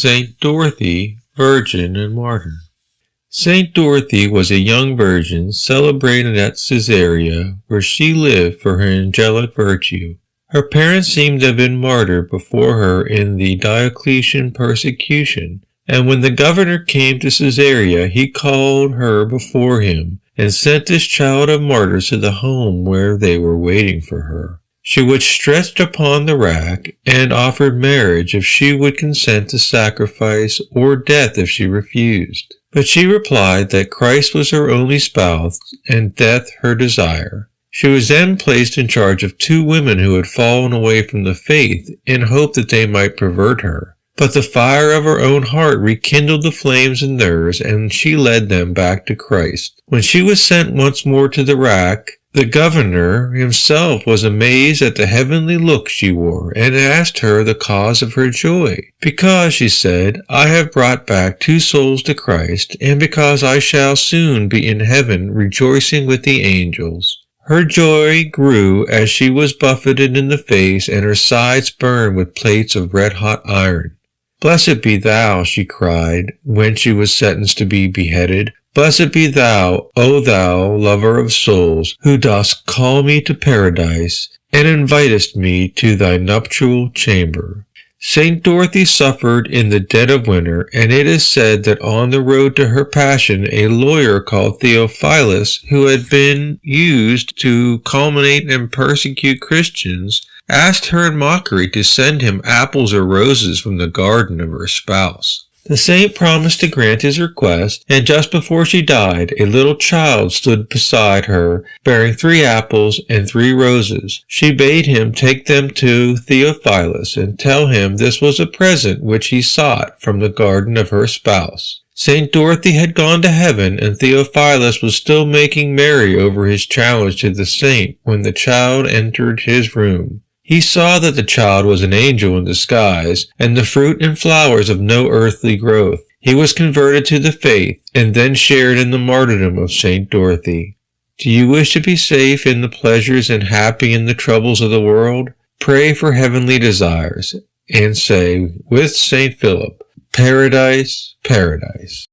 Saint Dorothy, Virgin and Martyr. Saint Dorothy was a young virgin celebrated at Caesarea, where she lived for her angelic virtue. Her parents seem to have been martyred before her in the Diocletian persecution, and when the governor came to Caesarea, he called her before him and sent this child of martyrs to the home where they were waiting for her. She was stretched upon the rack and offered marriage if she would consent to sacrifice, or death if she refused. But she replied that Christ was her only spouse and death her desire. She was then placed in charge of 2 women who had fallen away from the faith in hope that they might pervert her. But the fire of her own heart rekindled the flames in theirs, and she led them back to Christ. When she was sent once more to the rack, the governor himself was amazed at the heavenly look she wore, and asked her the cause of her joy. "Because," she said, "I have brought back 2 souls to Christ, and because I shall soon be in heaven rejoicing with the angels." Her joy grew as she was buffeted in the face, and her sides burned with plates of red-hot iron. "Blessed be thou," she cried, when she was sentenced to be beheaded. "Blessed be thou, O thou lover of souls, who dost call me to paradise, and invitest me to thy nuptial chamber." Saint Dorothy suffered in the dead of winter, and it is said that on the road to her passion a lawyer called Theophilus, who had been used to calumniate and persecute Christians, asked her in mockery to send him apples or roses from the garden of her spouse. The saint promised to grant his request, and just before she died, a little child stood beside her, bearing 3 apples and 3 roses. She bade him take them to Theophilus, and tell him this was a present which he sought from the garden of her spouse. Saint Dorothy had gone to heaven, and Theophilus was still making merry over his challenge to the saint when the child entered his room. He saw that the child was an angel in disguise, and the fruit and flowers of no earthly growth. He was converted to the faith, and then shared in the martyrdom of Saint Dorothy. Do you wish to be safe in the pleasures and happy in the troubles of the world? Pray for heavenly desires, and say, with Saint Philip, "Paradise, paradise."